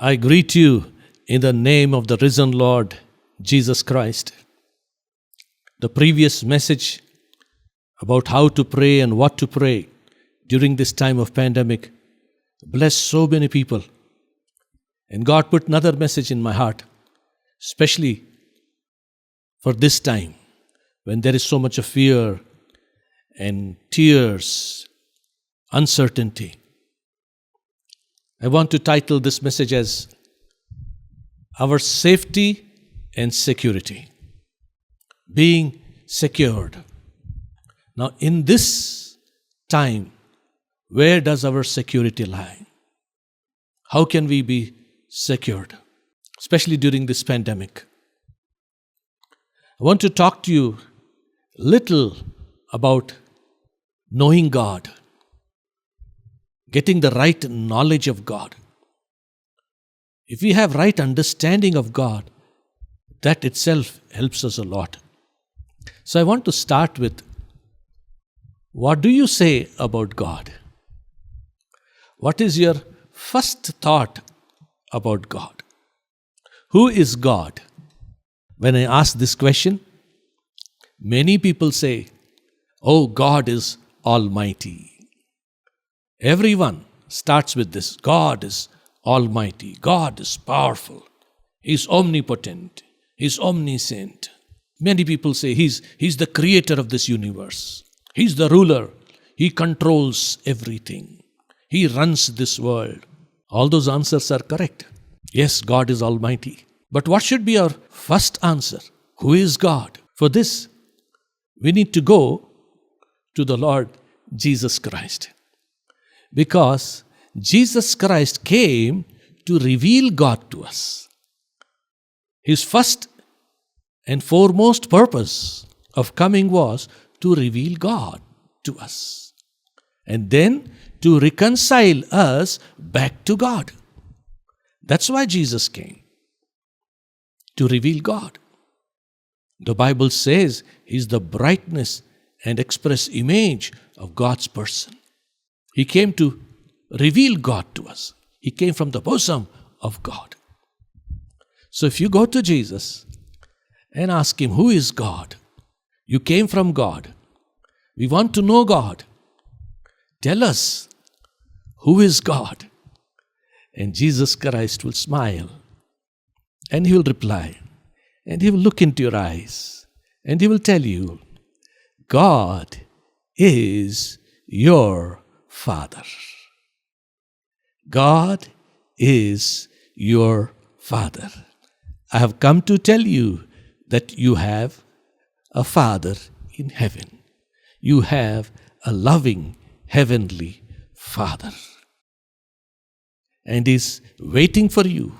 I greet you in the name of the risen Lord Jesus Christ. The previous message about how to pray and what to pray during this time of pandemic blessed so many people. And God put another message in my heart, especially for this time when there is so much of fear and tears, uncertainty. I want to title this message as Our Safety and Security. Being secured. Now, in this time, where does our security lie? How can we be secured, especially during this pandemic? I want to talk to you little about knowing God, getting the right knowledge of God. If we have right understanding of God, that itself helps us a lot. So I want to start with, what do you say about God? What is your first thought about God? Who is God? When I ask this question, many people say, oh, God is Almighty. Everyone starts with this. God is Almighty. God is powerful. He's omnipotent. He's omniscient. Many people say He's the creator of this universe. He's the ruler. He controls everything. He runs this world. All those answers are correct. Yes, God is Almighty. But what should be our first answer? Who is God? For this, we need to go to the Lord Jesus Christ. Because Jesus Christ came to reveal God to us. His first and foremost purpose of coming was to reveal God to us. And then to reconcile us back to God. That's why Jesus came. To reveal God. The Bible says He's the brightness and express image of God's person. He came to reveal God to us. He came from the bosom of God. So if you go to Jesus and ask Him, who is God? You came from God. We want to know God. Tell us, who is God? And Jesus Christ will smile. And He will reply. And He will look into your eyes. And He will tell you, God is your Father. God is your Father. I have come to tell you that you have a Father in heaven. You have a loving heavenly Father. And He's waiting for you.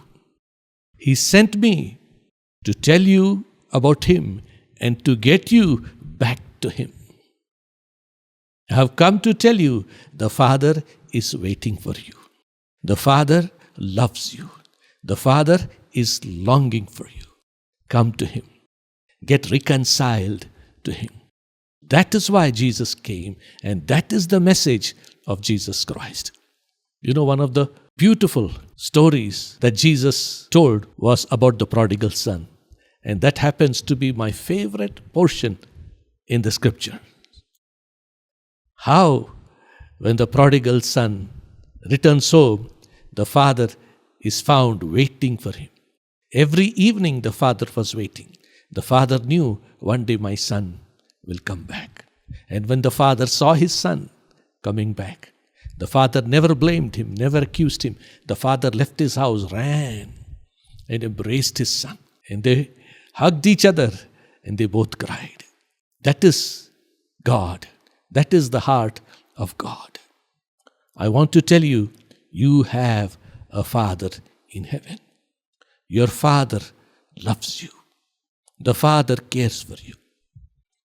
He sent me to tell you about Him and to get you back to Him. I have come to tell you the Father is waiting for you. The Father loves you. The Father is longing for you. Come to Him. Get reconciled to Him. That is why Jesus came, and that is the message of Jesus Christ. You know, one of the beautiful stories that Jesus told was about the prodigal son. And that happens to be my favorite portion in the scripture. How, when the prodigal son returns home, the father is found waiting for him. Every evening the father was waiting. The father knew one day my son will come back. And when the father saw his son coming back, the father never blamed him, never accused him. The father left his house, ran and embraced his son. And they hugged each other and they both cried. That is God. That is the heart of God. I want to tell you, you have a Father in heaven. Your Father loves you. The Father cares for you.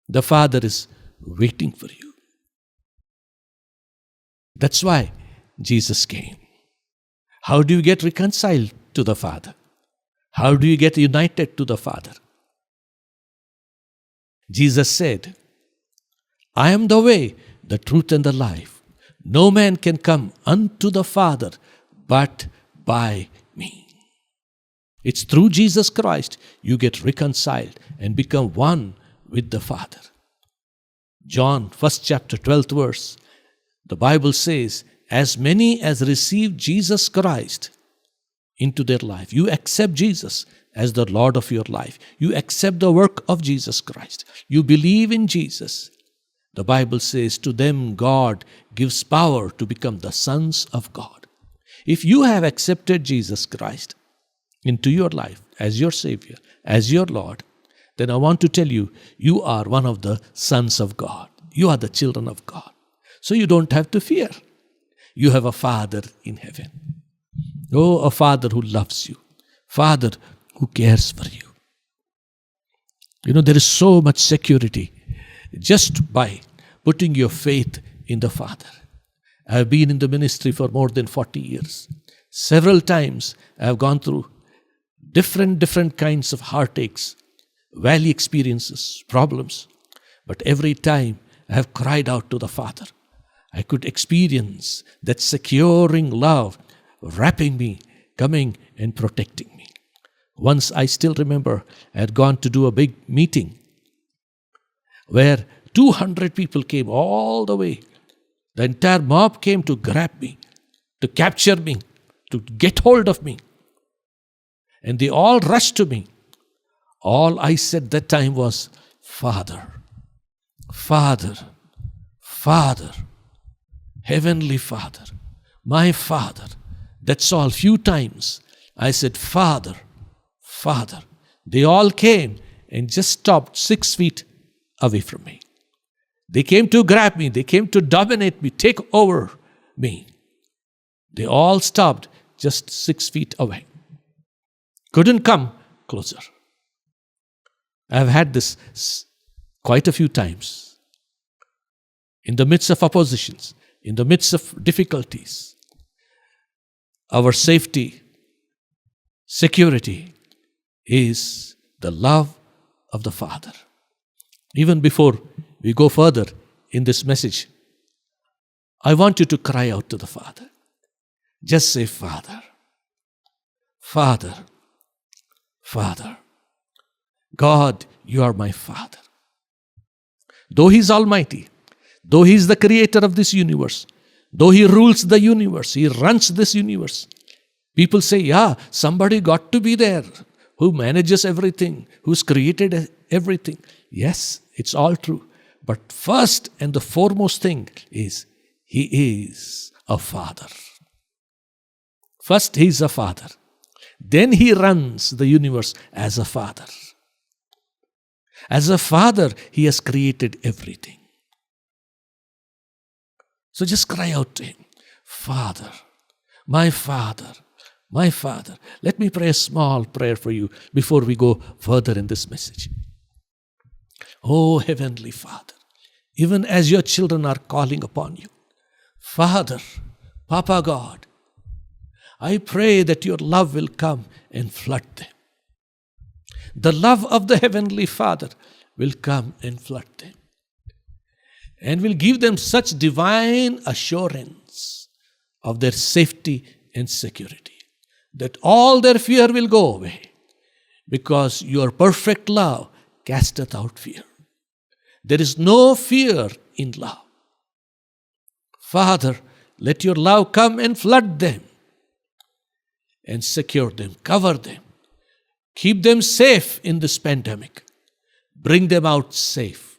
The Father is waiting for you. That's why Jesus came. How do you get reconciled to the Father? How do you get united to the Father? Jesus said, I am the way, the truth, and the life. No man can come unto the Father but by me. It's through Jesus Christ you get reconciled and become one with the Father. John, 1st chapter, 12th verse, the Bible says, as many as receive Jesus Christ into their life, you accept Jesus as the Lord of your life. You accept the work of Jesus Christ. You believe in Jesus. The Bible says, to them God gives power to become the sons of God. If you have accepted Jesus Christ into your life as your Savior, as your Lord, then I want to tell you, you are one of the sons of God. You are the children of God. So you don't have to fear. You have a Father in heaven. Oh, a Father who loves you. Father who cares for you. You know, there is so much security just by putting your faith in the Father. I have been in the ministry for more than 40 years. Several times I have gone through different kinds of heartaches, valley experiences, problems. But every time I have cried out to the Father. I could experience that securing love wrapping me, coming and protecting me. Once I still remember I had gone to do a big meeting where 200 people came all the way. The entire mob came to grab me, to capture me, to get hold of me. And they all rushed to me. All I said that time was, Father, Father, Father, Heavenly Father, my Father. That's all. Few times I said, Father, Father. They all came and just stopped 6 feet away from me. They came to grab me. They came to dominate me, take over me. They all stopped just 6 feet away. Couldn't come closer. I've had this quite a few times. In the midst of oppositions, in the midst of difficulties, our safety, security is the love of the Father. Even before we go further in this message, I want you to cry out to the Father. Just say, Father, Father, Father. God, you are my Father. Though He is almighty, though He is the creator of this universe, though He rules the universe, He runs this universe. People say, yeah, somebody got to be there who manages everything, who's created everything. Yes, it's all true. But first and the foremost thing is, He is a Father. First, He is a Father. Then He runs the universe as a Father. As a Father, He has created everything. So just cry out to Him, Father, my Father, my Father. Let me pray a small prayer for you before we go further in this message. Oh, Heavenly Father, even as your children are calling upon you, Father, Papa God, I pray that your love will come and flood them. The love of the Heavenly Father will come and flood them. And will give them such divine assurance of their safety and security that all their fear will go away, because your perfect love casteth out fear. There is no fear in love. Father, let your love come and flood them and secure them, cover them. Keep them safe in this pandemic. Bring them out safe.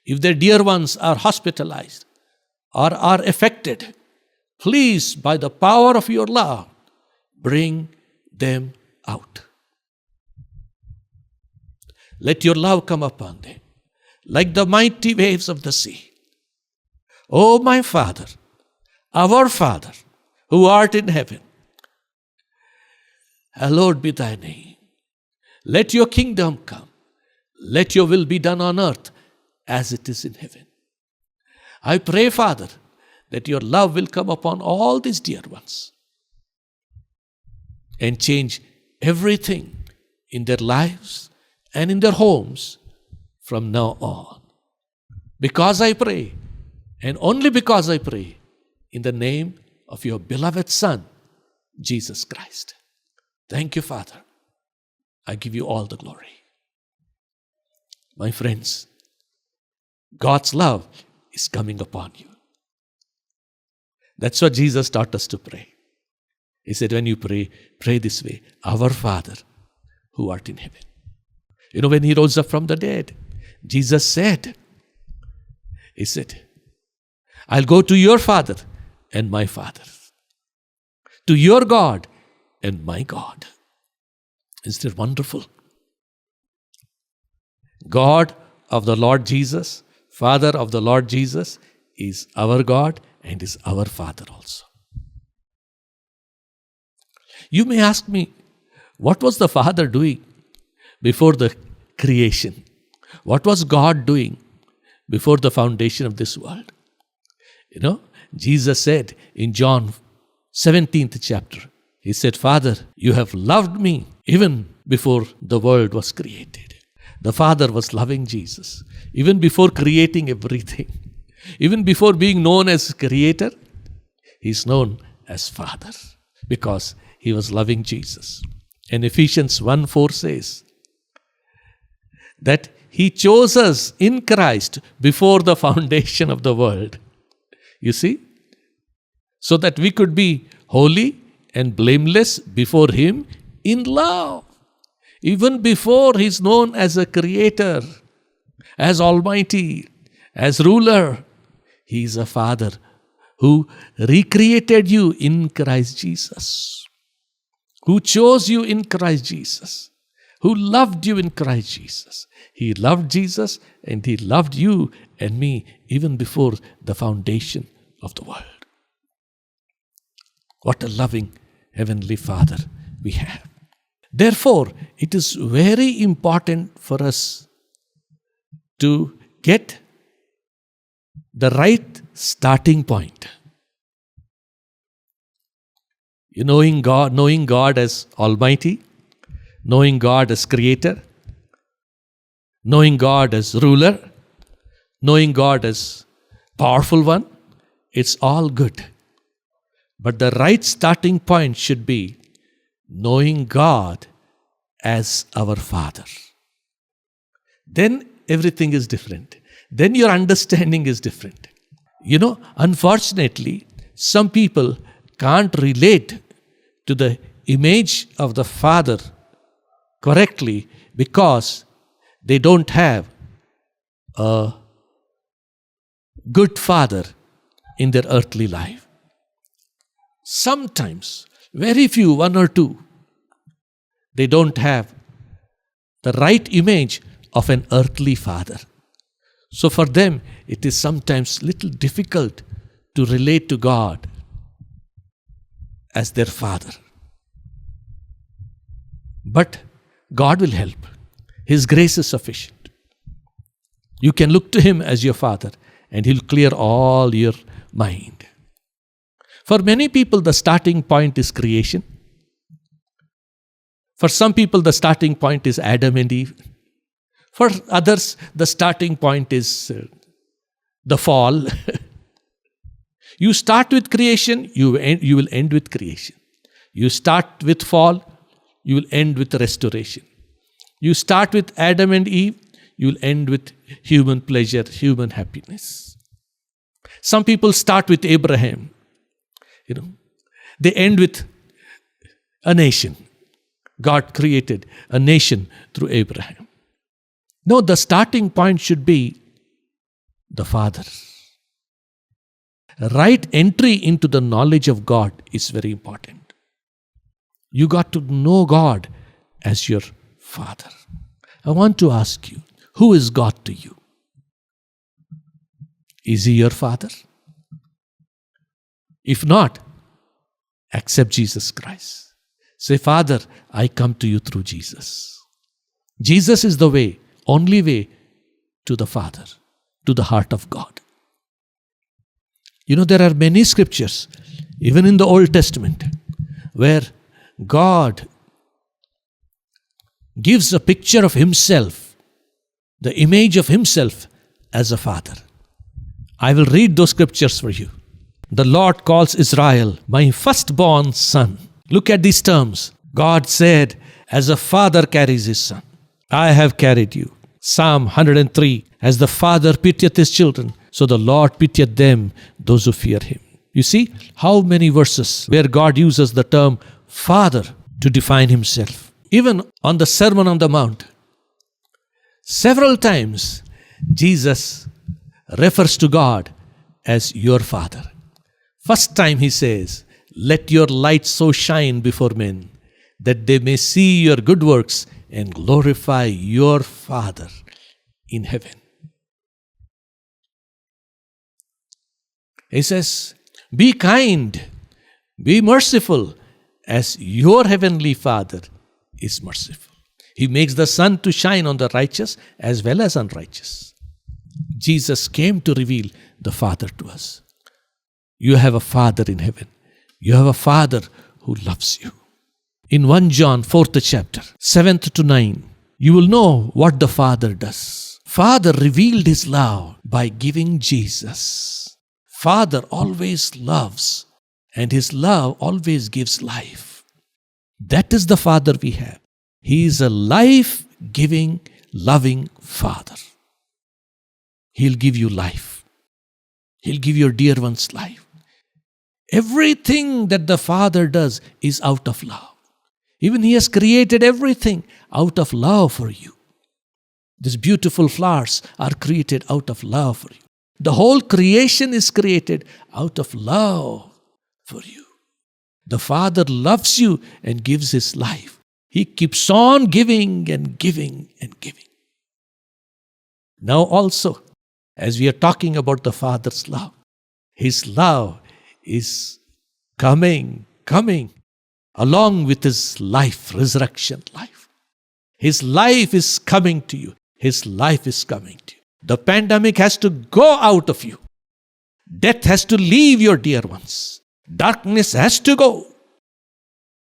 If their dear ones are hospitalized or are affected, please, by the power of your love, bring them out. Let your love come upon them like the mighty waves of the sea. O my Father, our Father, who art in heaven, hallowed be thy name. Let your kingdom come. Let your will be done on earth as it is in heaven. I pray, Father, that your love will come upon all these dear ones and change everything in their lives and in their homes from now on. Because I pray, and only because I pray, in the name of your beloved Son, Jesus Christ. Thank you, Father. I give you all the glory. My friends, God's love is coming upon you. That's what Jesus taught us to pray. He said, when you pray, pray this way: Our Father who art in heaven. You know, when he rose up from the dead, Jesus said, he said, I'll go to your Father and my Father, to your God and my God. Isn't it wonderful? God of the Lord Jesus, Father of the Lord Jesus, is our God and is our Father also. You may ask me, what was the Father doing before the creation? What was God doing before the foundation of this world? You know, Jesus said in John 17th chapter, he said, Father, you have loved me even before the world was created. The Father was loving Jesus even before creating everything. Even before being known as Creator, He's known as Father because He was loving Jesus. And Ephesians 1:4 says that He chose us in Christ before the foundation of the world. You see? So that we could be holy and blameless before Him in love. Even before He's known as a Creator, as Almighty, as Ruler, He is a Father who recreated you in Christ Jesus, who chose you in Christ Jesus, who loved you in Christ Jesus. He loved Jesus and He loved you and me even before the foundation of the world. What a loving Heavenly Father we have. Therefore, it is very important for us to get the right starting point. You knowing God as Almighty, knowing God as Creator, knowing God as Ruler, knowing God as Powerful One, it's all good. But the right starting point should be knowing God as our Father. Then everything is different. Then your understanding is different. You know, unfortunately, some people can't relate to the image of the Father correctly because they don't have a good father in their earthly life. Sometimes, very few, one or two, they don't have the right image of an earthly father. So for them, it is sometimes little difficult to relate to God as their Father. But God will help. His grace is sufficient. You can look to Him as your Father and He'll clear all your mind. For many people, the starting point is creation. For some people, the starting point is Adam and Eve. For others, the starting point is the fall. You start with creation, you will end with creation. You start with fall, you will end with restoration. You start with Adam and Eve, you will end with human pleasure, human happiness. Some people start with Abraham. They end with a nation. God created a nation through Abraham. No, the starting point should be the Father. Right entry into the knowledge of God is very important. You got to know God as your Father. I want to ask you, who is God to you? Is He your Father? If not, accept Jesus Christ. Say, Father, I come to you through Jesus. Jesus is the way, only way to the Father, to the heart of God. There are many scriptures, even in the Old Testament, where God gives a picture of Himself, the image of Himself as a Father. I will read those scriptures for you. The Lord calls Israel, my firstborn son. Look at these terms. God said, as a father carries his son, I have carried you. Psalm 103, as the father pitieth his children, so the Lord pitieth them, those who fear him. You see how many verses where God uses the term Father to define himself. Even on the Sermon on the Mount, several times Jesus refers to God as your Father. First time he says, let your light so shine before men that they may see your good works and glorify your Father in heaven. He says, be kind, be merciful, as your heavenly Father is merciful. He makes the sun to shine on the righteous as well as unrighteous. Jesus came to reveal the Father to us. You have a Father in heaven. You have a Father who loves you. In 1 John 4th chapter, 7th to 9, you will know what the Father does. Father revealed his love by giving Jesus. Father always loves, and his love always gives life. That is the Father we have. He is a life-giving, loving Father. He'll give you life. He'll give your dear ones life. Everything that the Father does is out of love. Even he has created everything out of love for you. These beautiful flowers are created out of love for you. The whole creation is created out of love for you. The Father loves you and gives his life. He keeps on giving and giving and giving. Now also, as we are talking about the Father's love, his love is coming along with his life, resurrection life. His life is coming to you. His life is coming to you. The pandemic has to go out of you. Death has to leave your dear ones. Darkness has to go.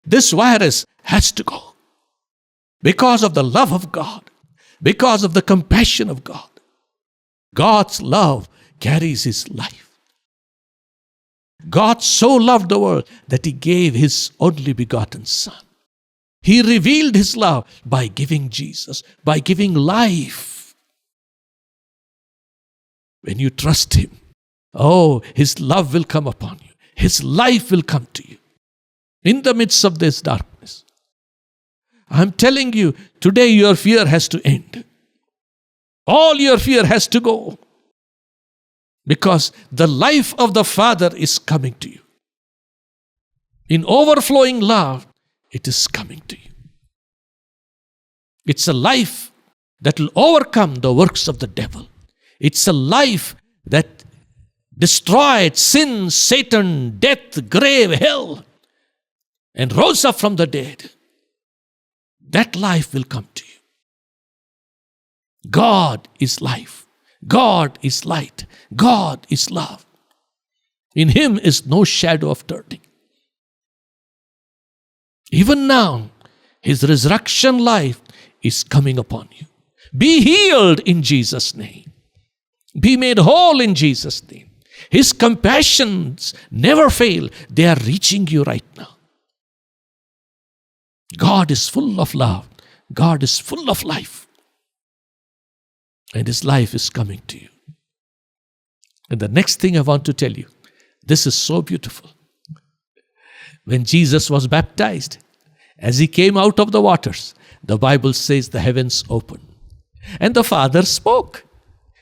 This virus has to go. Because of the love of God. Because of the compassion of God. God's love carries his life. God so loved the world that he gave his only begotten Son. He revealed his love by giving Jesus, by giving life. When you trust him, his love will come upon you. His life will come to you in the midst of this darkness. I'm telling you, today your fear has to end. All your fear has to go. Because the life of the Father is coming to you. In overflowing love, it is coming to you. It's a life that will overcome the works of the devil. It's a life that destroyed sin, Satan, death, grave, hell, and rose up from the dead. That life will come to you. God is life. God is light. God is love. In him is no shadow of turning. Even now, his resurrection life is coming upon you. Be healed in Jesus' name. Be made whole in Jesus' name. His compassions never fail. They are reaching you right now. God is full of love. God is full of life. And his life is coming to you. And the next thing I want to tell you, this is so beautiful. When Jesus was baptized, as he came out of the waters, the Bible says the heavens opened. And the Father spoke.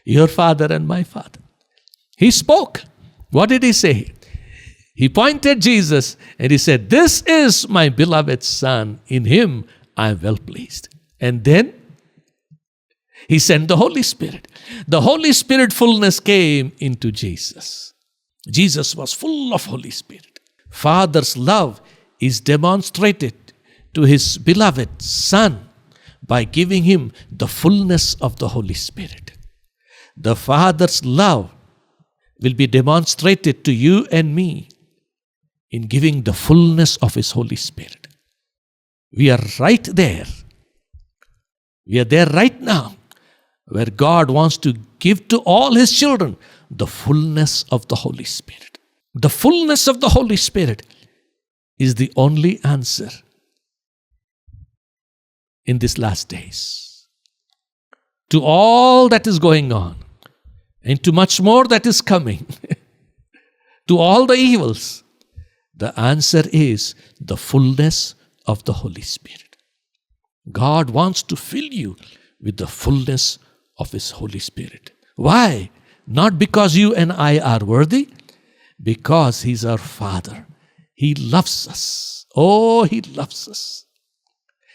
Your Father and my Father. He spoke. What did he say? He pointed Jesus and he said, this is my beloved Son. In him I am well pleased. And then he sent the Holy Spirit. The Holy Spirit fullness came into Jesus. Jesus was full of Holy Spirit. Father's love is demonstrated to his beloved Son by giving him the fullness of the Holy Spirit. The Father's love will be demonstrated to you and me in giving the fullness of his Holy Spirit. We are right there. We are there right now, where God wants to give to all his children the fullness of the Holy Spirit. The fullness of the Holy Spirit is the only answer in these last days? To all that is going on, and to much more that is coming, to all the evils, the answer is the fullness of the Holy Spirit. God wants to fill you with the fullness of His Holy Spirit. Why? Not because you and I are worthy, because He's our Father. He loves us. Oh, He loves us.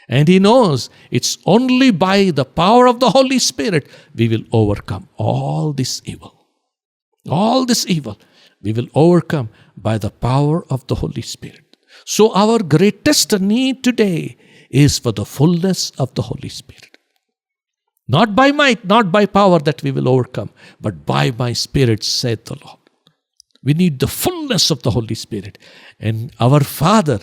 And He knows it's only by the power of the Holy Spirit we will overcome all this evil. All this evil we will overcome by the power of the Holy Spirit. So our greatest need today is for the fullness of the Holy Spirit. Not by might, not by power that we will overcome, but by my Spirit, saith the Lord. We need the fullness of the Holy Spirit. And our Father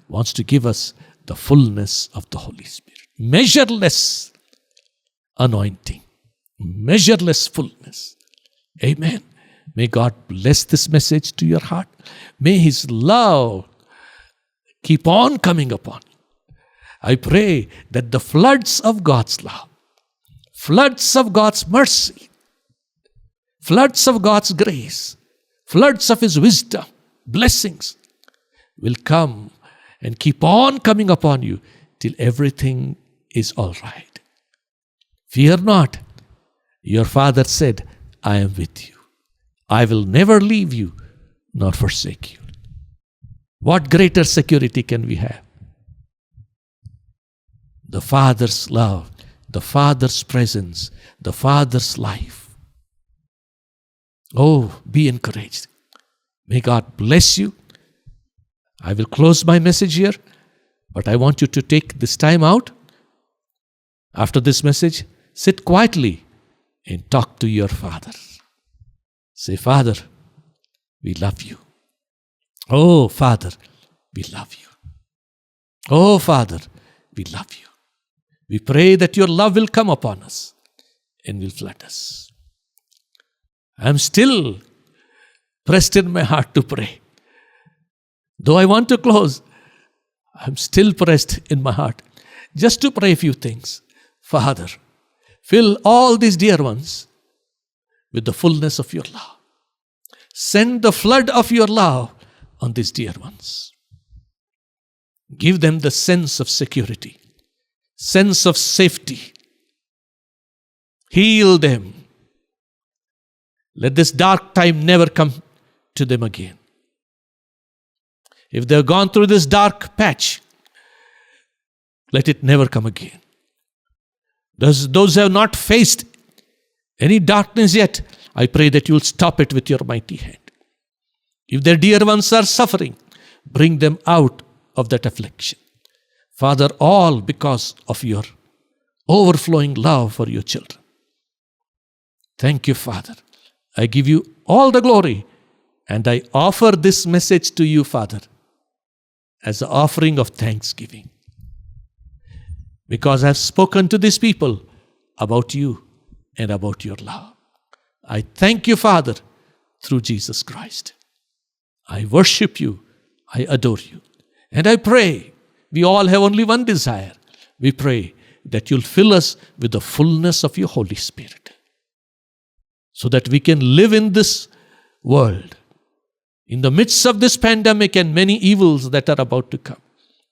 wants to give us the fullness of the Holy Spirit. Measureless anointing. Measureless fullness. Amen. May God bless this message to your heart. May His love keep on coming upon you. I pray that the floods of God's love, floods of God's mercy, floods of God's grace, floods of His wisdom, blessings will come and keep on coming upon you till everything is all right. Fear not. Your Father said, I am with you. I will never leave you nor forsake you. What greater security can we have? The Father's love, the Father's presence, the Father's life. Oh, be encouraged. May God bless you. I will close my message here, but I want you to take this time out. After this message, sit quietly and talk to your Father. Say, Father, we love you. Oh, Father, we love you. Oh, Father, we love you. We pray that your love will come upon us and will flood us. I'm still pressed in my heart to pray. Though I want to close, I'm still pressed in my heart just to pray a few things. Father, fill all these dear ones with the fullness of your love. Send the flood of your love on these dear ones. Give them the sense of security, sense of safety. Heal them. Let this dark time never come to them again. If they have gone through this dark patch, let it never come again. Those who have not faced any darkness yet, I pray that you will stop it with your mighty hand. If their dear ones are suffering, bring them out of that affliction. Father, all because of your overflowing love for your children. Thank you, Father. I give you all the glory, and I offer this message to you, Father, as an offering of thanksgiving. Because I have spoken to these people about you and about your love. I thank you, Father, through Jesus Christ. I worship you. I adore you. And I pray, we all have only one desire. We pray that you'll fill us with the fullness of your Holy Spirit, so that we can live in this world, in the midst of this pandemic and many evils that are about to come.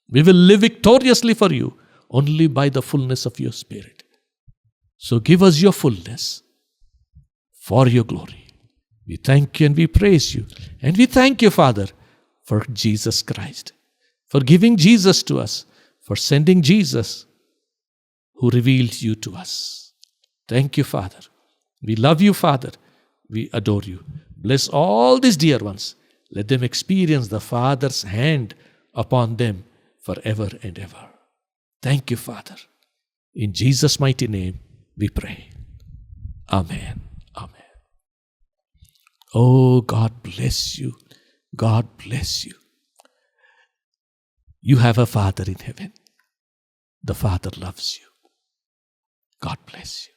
We will live victoriously for you only by the fullness of your Spirit. So give us your fullness for your glory. We thank you and we praise you. And we thank you, Father, for Jesus Christ, for giving Jesus to us, for sending Jesus who revealed you to us. Thank you, Father. We love you, Father. We adore you. Bless all these dear ones. Let them experience the Father's hand upon them forever and ever. Thank you, Father. In Jesus' mighty name we pray. Amen. Amen. Oh, God bless you. God bless you. You have a Father in heaven. The Father loves you. God bless you.